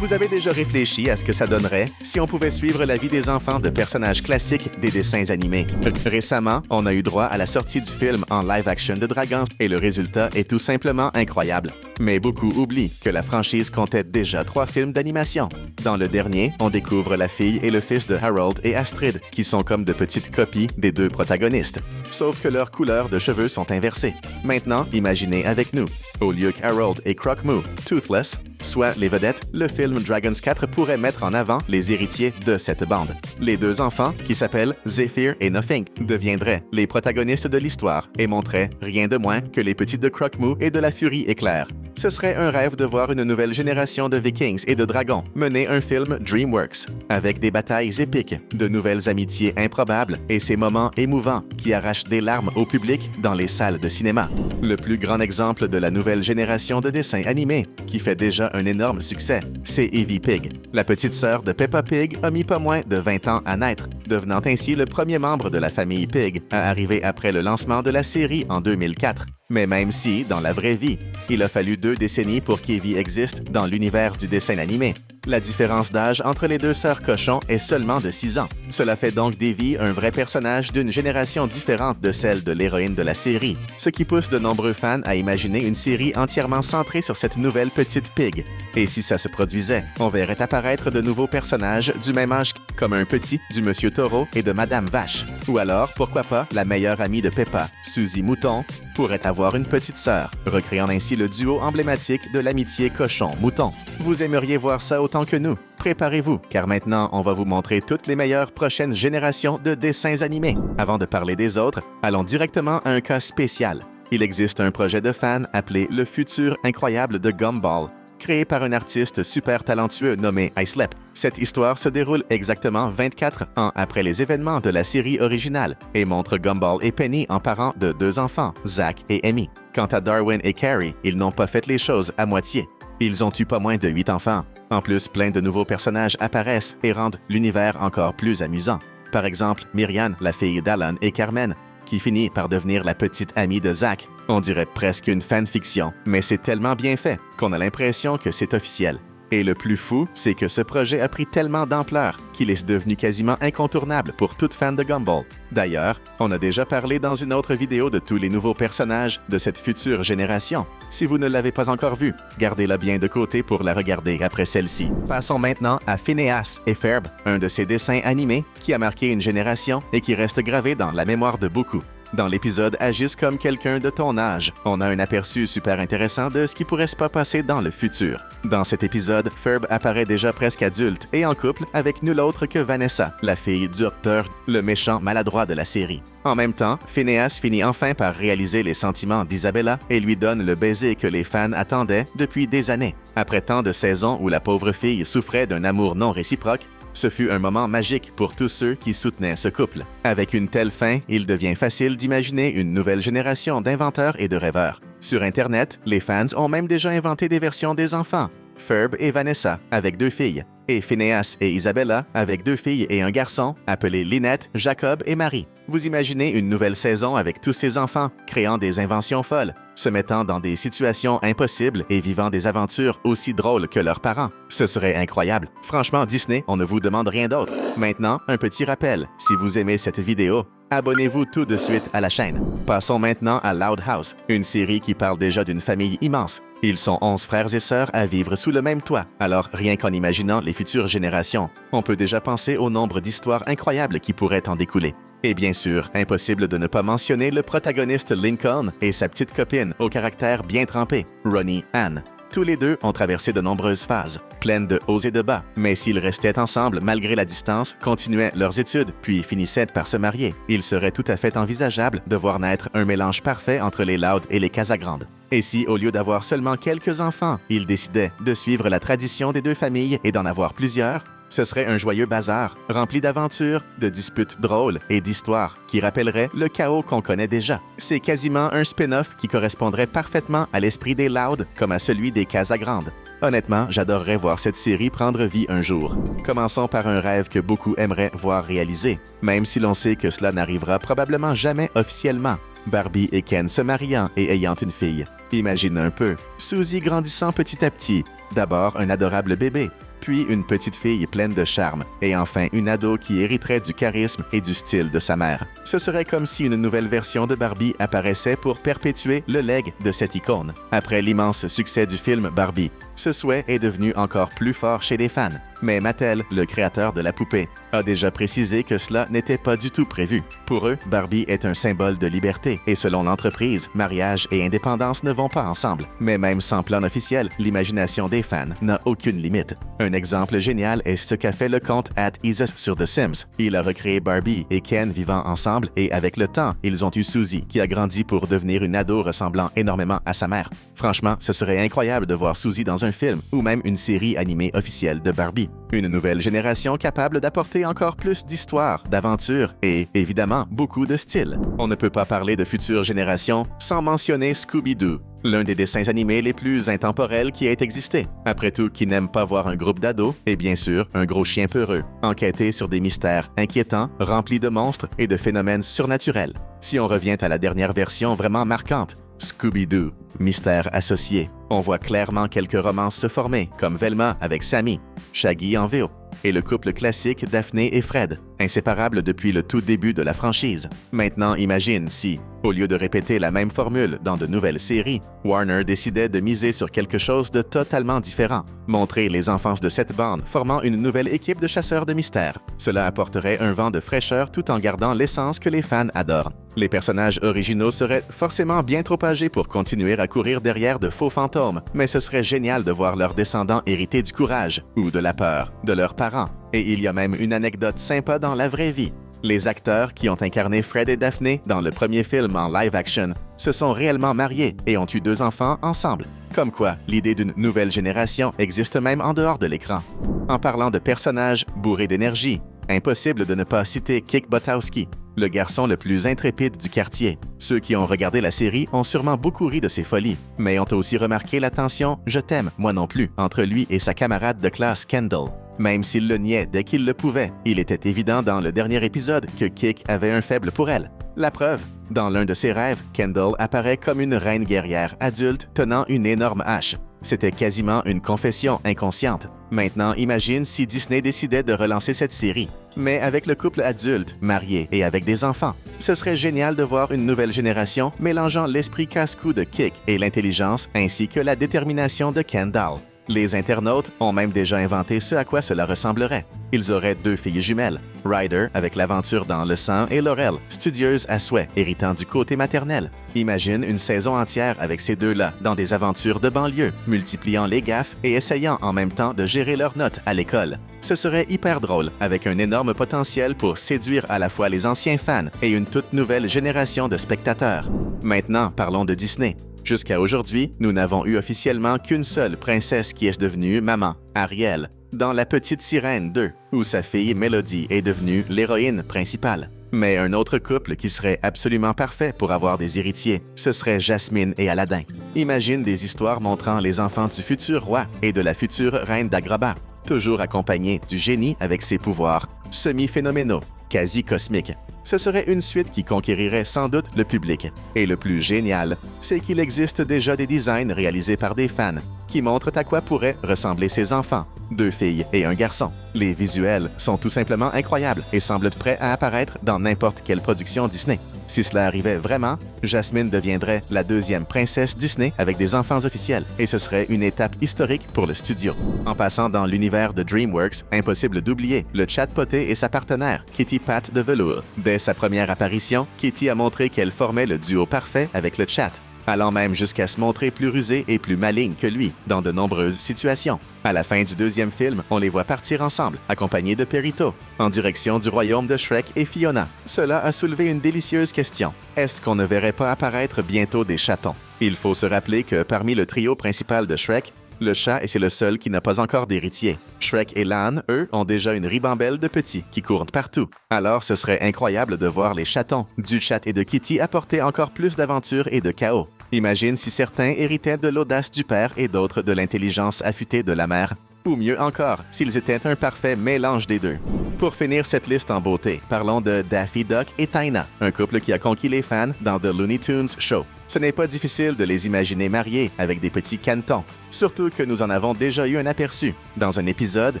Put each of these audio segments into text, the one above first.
Vous avez déjà réfléchi à ce que ça donnerait si on pouvait suivre la vie des enfants de personnages classiques des dessins animés? Récemment, on a eu droit à la sortie du film en live-action de Dragons et le résultat est tout simplement incroyable. Mais beaucoup oublient que la franchise comptait déjà 3 films d'animation. Dans le dernier, on découvre la fille et le fils de Harold et Astrid, qui sont comme de petites copies des 2 protagonistes. Sauf que leurs couleurs de cheveux sont inversées. Maintenant, imaginez avec nous. Au lieu qu'Harold et Croque-Mou, Toothless, soit les vedettes, le film Dragons 4 pourrait mettre en avant les héritiers de cette bande. Les 2 enfants, qui s'appellent Zephyr et Nothing, deviendraient les protagonistes de l'histoire et montraient rien de moins que les petits de Croque-Mou et de la Furie Éclair. Ce serait un rêve de voir une nouvelle génération de Vikings et de dragons mener un film DreamWorks, avec des batailles épiques, de nouvelles amitiés improbables et ces moments émouvants qui arrachent des larmes au public dans les salles de cinéma. Le plus grand exemple de la nouvelle génération de dessins animés, qui fait déjà un énorme succès, c'est Evie Pig. La petite sœur de Peppa Pig a mis pas moins de 20 ans à naître, devenant ainsi le premier membre de la famille Pig à arriver après le lancement de la série en 2004. Mais même si, dans la vraie vie, il a fallu 2 décennies pour qu'Evie existe dans l'univers du dessin animé, la différence d'âge entre les 2 sœurs cochons est seulement de 6 ans. Cela fait donc d'Evie un vrai personnage d'une génération différente de celle de l'héroïne de la série, ce qui pousse de nombreux fans à imaginer une série entièrement centrée sur cette nouvelle petite pig. Et si ça se produisait, on verrait apparaître de nouveaux personnages du même âge comme un petit du Monsieur Taureau et de Madame Vache. Ou alors, pourquoi pas, la meilleure amie de Peppa, Suzy Mouton, pourrait avoir une petite sœur, recréant ainsi le duo emblématique de l'amitié cochon-mouton. Vous aimeriez voir ça autant que nous? Préparez-vous, car maintenant, on va vous montrer toutes les meilleures prochaines générations de dessins animés. Avant de parler des autres, allons directement à un cas spécial. Il existe un projet de fans appelé Le futur incroyable de Gumball, créé par un artiste super talentueux nommé Islep. Cette histoire se déroule exactement 24 ans après les événements de la série originale et montre Gumball et Penny en parents de 2 enfants, Zach et Amy. Quant à Darwin et Carrie, ils n'ont pas fait les choses à moitié. Ils ont eu pas moins de 8 enfants. En plus, plein de nouveaux personnages apparaissent et rendent l'univers encore plus amusant. Par exemple, Myriam, la fille d'Alan et Carmen, qui finit par devenir la petite amie de Zach. On dirait presque une fanfiction, mais c'est tellement bien fait qu'on a l'impression que c'est officiel. Et le plus fou, c'est que ce projet a pris tellement d'ampleur qu'il est devenu quasiment incontournable pour toute fan de Gumball. D'ailleurs, on a déjà parlé dans une autre vidéo de tous les nouveaux personnages de cette future génération. Si vous ne l'avez pas encore vue, gardez-la bien de côté pour la regarder après celle-ci. Passons maintenant à Phineas et Ferb, un de ces dessins animés qui a marqué une génération et qui reste gravé dans la mémoire de beaucoup. Dans l'épisode Agisse comme quelqu'un de ton âge, on a un aperçu super intéressant de ce qui pourrait se passer dans le futur. Dans cet épisode, Ferb apparaît déjà presque adulte et en couple avec nul autre que Vanessa, la fille du docteur, le méchant maladroit de la série. En même temps, Phineas finit enfin par réaliser les sentiments d'Isabella et lui donne le baiser que les fans attendaient depuis des années. Après tant de saisons où la pauvre fille souffrait d'un amour non réciproque, ce fut un moment magique pour tous ceux qui soutenaient ce couple. Avec une telle fin, il devient facile d'imaginer une nouvelle génération d'inventeurs et de rêveurs. Sur Internet, les fans ont même déjà inventé des versions des enfants. Ferb et Vanessa, avec 2 filles, et Phineas et Isabella, avec 2 filles et un garçon, appelés Lynette, Jacob et Marie. Vous imaginez une nouvelle saison avec tous ces enfants, créant des inventions folles, se mettant dans des situations impossibles et vivant des aventures aussi drôles que leurs parents. Ce serait incroyable. Franchement, Disney, on ne vous demande rien d'autre. Maintenant, un petit rappel. Si vous aimez cette vidéo, abonnez-vous tout de suite à la chaîne. Passons maintenant à Loud House, une série qui parle déjà d'une famille immense. Ils sont 11 frères et sœurs à vivre sous le même toit. Alors, rien qu'en imaginant les futures générations, on peut déjà penser au nombre d'histoires incroyables qui pourraient en découler. Et bien sûr, impossible de ne pas mentionner le protagoniste Lincoln et sa petite copine au caractère bien trempé, Ronnie Anne. Tous les 2 ont traversé de nombreuses phases, pleines de hauts et de bas, mais s'ils restaient ensemble malgré la distance, continuaient leurs études, puis finissaient par se marier, il serait tout à fait envisageable de voir naître un mélange parfait entre les Loud et les Casagrandes. Et si, au lieu d'avoir seulement quelques enfants, ils décidaient de suivre la tradition des 2 familles et d'en avoir plusieurs, ce serait un joyeux bazar, rempli d'aventures, de disputes drôles et d'histoires qui rappelleraient le chaos qu'on connaît déjà. C'est quasiment un spin-off qui correspondrait parfaitement à l'esprit des Loud comme à celui des Casagrandes. Honnêtement, j'adorerais voir cette série prendre vie un jour. Commençons par un rêve que beaucoup aimeraient voir réalisé, même si l'on sait que cela n'arrivera probablement jamais officiellement. Barbie et Ken se mariant et ayant une fille. Imagine un peu, Suzy grandissant petit à petit. D'abord un adorable bébé, puis une petite fille pleine de charme, et enfin une ado qui hériterait du charisme et du style de sa mère. Ce serait comme si une nouvelle version de Barbie apparaissait pour perpétuer le legs de cette icône. Après l'immense succès du film Barbie, ce souhait est devenu encore plus fort chez les fans. Mais Mattel, le créateur de la poupée, a déjà précisé que cela n'était pas du tout prévu. Pour eux, Barbie est un symbole de liberté et selon l'entreprise, mariage et indépendance ne vont pas ensemble. Mais même sans plan officiel, l'imagination des fans n'a aucune limite. Un exemple génial est ce qu'a fait le compte @Isis sur The Sims. Il a recréé Barbie et Ken vivant ensemble et avec le temps, ils ont eu Suzy qui a grandi pour devenir une ado ressemblant énormément à sa mère. Franchement, ce serait incroyable de voir Suzy dans un film ou même une série animée officielle de Barbie. Une nouvelle génération capable d'apporter encore plus d'histoire, d'aventure et, évidemment, beaucoup de style. On ne peut pas parler de future génération sans mentionner Scooby-Doo, l'un des dessins animés les plus intemporels qui ait existé. Après tout, qui n'aime pas voir un groupe d'ados et bien sûr un gros chien peureux, enquêter sur des mystères inquiétants, remplis de monstres et de phénomènes surnaturels. Si on revient à la dernière version vraiment marquante, Scooby-Doo, mystère associé. On voit clairement quelques romances se former, comme Velma avec Sammy, Shaggy en VO, et le couple classique Daphné et Fred, inséparables depuis le tout début de la franchise. Maintenant, imagine si, au lieu de répéter la même formule dans de nouvelles séries, Warner décidait de miser sur quelque chose de totalement différent, montrer les enfances de cette bande formant une nouvelle équipe de chasseurs de mystères. Cela apporterait un vent de fraîcheur tout en gardant l'essence que les fans adorent. Les personnages originaux seraient forcément bien trop âgés pour continuer à courir derrière de faux fantômes, mais ce serait génial de voir leurs descendants hériter du courage ou de la peur de leurs parents. Et il y a même une anecdote sympa dans la vraie vie. Les acteurs qui ont incarné Fred et Daphné dans le premier film en live-action se sont réellement mariés et ont eu 2 enfants ensemble. Comme quoi, l'idée d'une nouvelle génération existe même en dehors de l'écran. En parlant de personnages bourrés d'énergie, impossible de ne pas citer Kick Buttowski, le garçon le plus intrépide du quartier. Ceux qui ont regardé la série ont sûrement beaucoup ri de ses folies, mais ont aussi remarqué la tension « je t'aime, moi non plus » entre lui et sa camarade de classe Kendall. Même s'il le niait dès qu'il le pouvait, il était évident dans le dernier épisode que Kick avait un faible pour elle. La preuve, dans l'un de ses rêves, Kendall apparaît comme une reine guerrière adulte tenant une énorme hache. C'était quasiment une confession inconsciente. Maintenant, imagine si Disney décidait de relancer cette série, mais avec le couple adulte, marié et avec des enfants. Ce serait génial de voir une nouvelle génération mélangeant l'esprit casse-cou de Kick et l'intelligence ainsi que la détermination de Kendall. Les internautes ont même déjà inventé ce à quoi cela ressemblerait. Ils auraient 2 filles jumelles, Ryder avec l'aventure dans le sang et Laurel, studieuse à souhait, héritant du côté maternel. Imagine une saison entière avec ces 2-là dans des aventures de banlieue, multipliant les gaffes et essayant en même temps de gérer leurs notes à l'école. Ce serait hyper drôle, avec un énorme potentiel pour séduire à la fois les anciens fans et une toute nouvelle génération de spectateurs. Maintenant, parlons de Disney. Jusqu'à aujourd'hui, nous n'avons eu officiellement qu'une seule princesse qui est devenue maman, Ariel, dans La Petite Sirène 2, où sa fille Melody est devenue l'héroïne principale. Mais un autre couple qui serait absolument parfait pour avoir des héritiers, ce serait Jasmine et Aladdin. Imagine des histoires montrant les enfants du futur roi et de la future reine d'Agrabah, toujours accompagnés du génie avec ses pouvoirs semi-phénoménaux, quasi cosmiques. Ce serait une suite qui conquérirait sans doute le public. Et le plus génial, c'est qu'il existe déjà des designs réalisés par des fans qui montrent à quoi pourraient ressembler ces enfants, 2 filles et un garçon. Les visuels sont tout simplement incroyables et semblent prêts à apparaître dans n'importe quelle production Disney. Si cela arrivait vraiment, Jasmine deviendrait la 2e princesse Disney avec des enfants officiels, et ce serait une étape historique pour le studio. En passant dans l'univers de DreamWorks, impossible d'oublier le chatpoté et sa partenaire, Kitty Pat de Velours. Dès sa première apparition, Kitty a montré qu'elle formait le duo parfait avec le chat, allant même jusqu'à se montrer plus rusée et plus maligne que lui dans de nombreuses situations. À la fin du 2e film, on les voit partir ensemble, accompagnés de Perito, en direction du royaume de Shrek et Fiona. Cela a soulevé une délicieuse question. Est-ce qu'on ne verrait pas apparaître bientôt des chatons? Il faut se rappeler que parmi le trio principal de Shrek, le chat est le seul qui n'a pas encore d'héritier. Shrek et Lan, eux, ont déjà une ribambelle de petits qui courent partout. Alors ce serait incroyable de voir les chatons du chat et de Kitty apporter encore plus d'aventure et de chaos. Imagine si certains héritaient de l'audace du père et d'autres de l'intelligence affûtée de la mère. Ou mieux encore, s'ils étaient un parfait mélange des deux. Pour finir cette liste en beauté, parlons de Daffy Duck et Taina, un couple qui a conquis les fans dans The Looney Tunes Show. Ce n'est pas difficile de les imaginer mariés avec des petits canetons, surtout que nous en avons déjà eu un aperçu. Dans un épisode,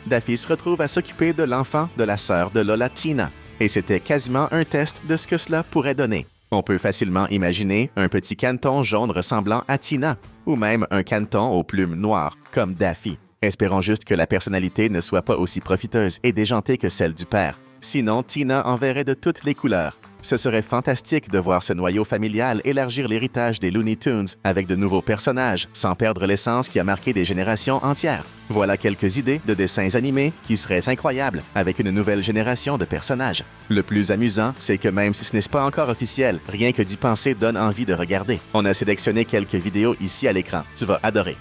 Daffy se retrouve à s'occuper de l'enfant de la sœur de Lola, Tina, et c'était quasiment un test de ce que cela pourrait donner. On peut facilement imaginer un petit caneton jaune ressemblant à Tina, ou même un caneton aux plumes noires, comme Daffy. Espérons juste que la personnalité ne soit pas aussi profiteuse et déjantée que celle du père. Sinon, Tina en verrait de toutes les couleurs. Ce serait fantastique de voir ce noyau familial élargir l'héritage des Looney Tunes avec de nouveaux personnages, sans perdre l'essence qui a marqué des générations entières. Voilà quelques idées de dessins animés qui seraient incroyables avec une nouvelle génération de personnages. Le plus amusant, c'est que même si ce n'est pas encore officiel, rien que d'y penser donne envie de regarder. On a sélectionné quelques vidéos ici à l'écran. Tu vas adorer.